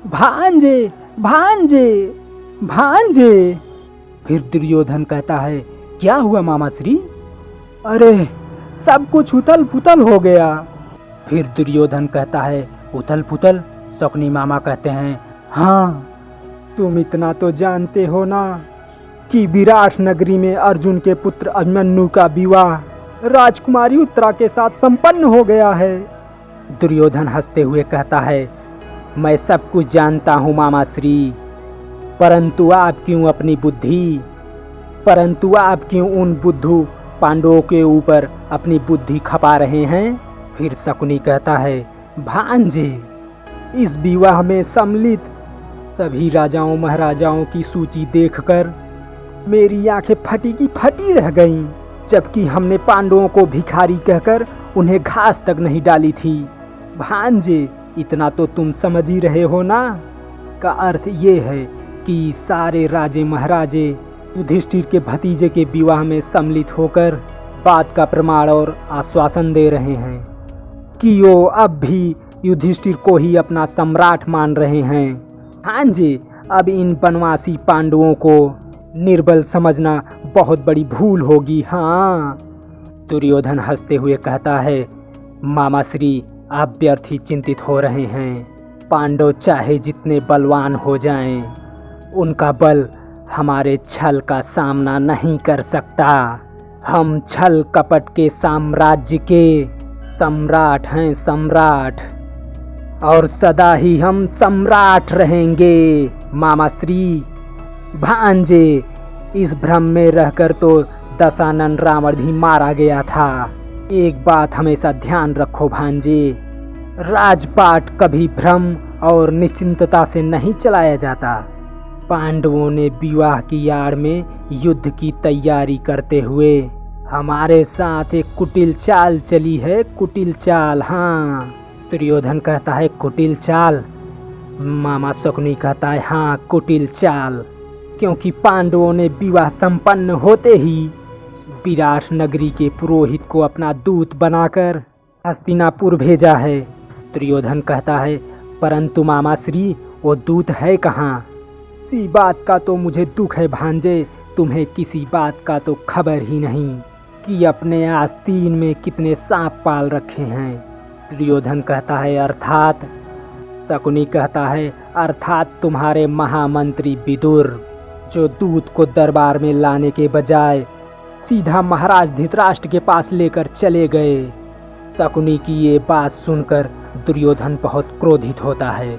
भांजे भांजे भांजे। फिर दुर्योधन कहता है, क्या हुआ मामा श्री? अरे सब कुछ उथल पुथल हो गया। फिर दुर्योधन कहता है, उथल पुथल? शकुनी मामा कहते हैं, हाँ तुम इतना तो जानते हो ना कि विराट नगरी में अर्जुन के पुत्र अभिमन्यु का विवाह राजकुमारी उत्तरा के साथ संपन्न हो गया है। दुर्योधन हंसते हुए कहता है, मैं सब कुछ जानता हूँ मामा श्री, परंतु आप क्यों उन बुद्धू पांडवों के ऊपर अपनी बुद्धि खपा रहे हैं? फिर शकुनी कहता है, भांजे इस विवाह में सम्मिलित सभी राजाओं महाराजाओं की सूची देखकर मेरी आंखें फटी की फटी रह गईं, जबकि हमने पांडवों को भिखारी कहकर उन्हें घास तक नहीं डाली थी। भांजे इतना तो तुम समझ ही रहे हो ना? का अर्थ ये है कि सारे राजे महाराजे युधिष्ठिर के भतीजे के विवाह में सम्मिलित होकर बात का प्रमाण और आश्वासन दे रहे हैं कि वो अब भी युधिष्ठिर को ही अपना सम्राट मान रहे हैं। भांजे अब इन वनवासी पांडवों को निर्बल समझना बहुत बड़ी भूल होगी। हाँ। दुर्योधन हंसते हुए कहता है, मामा श्री आप व्यर्थ ही चिंतित हो रहे हैं। पांडव चाहे जितने बलवान हो जाएं, उनका बल हमारे छल का सामना नहीं कर सकता। हम छल कपट के साम्राज्य के सम्राट हैं, सम्राट, और सदा ही हम सम्राट रहेंगे मामा श्री। भांजे इस भ्रम में रहकर तो दशानन रावण भी मारा गया था। एक बात हमेशा ध्यान रखो भांजे, राजपाट कभी भ्रम और निश्चिंतता से नहीं चलाया जाता। पांडवों ने विवाह की आड़ में युद्ध की तैयारी करते हुए हमारे साथ एक कुटिल चाल चली है, कुटिल चाल। हाँ। दुर्योधन कहता है, कुटिल चाल? मामा शकुनी कहता है, हाँ कुटिल चाल, क्योंकि पांडवों ने विवाह संपन्न होते ही विराट नगरी के पुरोहित को अपना दूत बनाकर हस्तिनापुर भेजा है। दुर्योधन कहता है, परंतु मामा श्री वो दूत है कहाँ? इसी बात का तो मुझे दुख है भांजे, तुम्हें किसी बात का तो खबर ही नहीं कि अपने आस्तीन में कितने सांप पाल रखे हैं। दुर्योधन कहता है, अर्थात? शकुनी कहता है, अर्थात तुम्हारे महामंत्री विदुर, जो दूत को दरबार में लाने के बजाय सीधा महाराज धृतराष्ट्र के पास लेकर चले गए। शकुनी की ये बात सुनकर दुर्योधन बहुत क्रोधित होता है।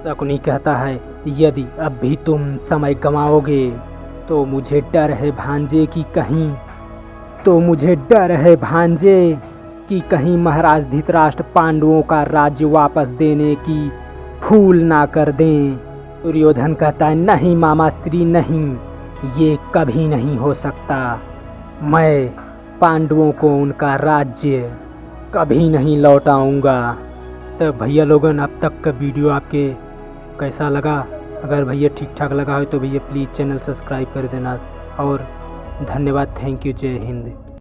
शकुनी कहता है, यदि अब भी तुम समय गंवाओगे तो मुझे डर है भांजे कि कहीं महाराज धृतराष्ट्र पांडवों का राज्य वापस देने की भूल ना कर दें। दुर्योधन कहता है, नहीं मामा श्री नहीं, ये कभी नहीं हो सकता। मैं पांडवों को उनका राज्य कभी नहीं लौटाऊंगा। तो भैया लोगन, अब तक का वीडियो आपके कैसा लगा? अगर भैया ठीक ठाक लगा हो तो भैया प्लीज़ चैनल सब्सक्राइब कर देना। और धन्यवाद, थैंक यू, जय हिंद।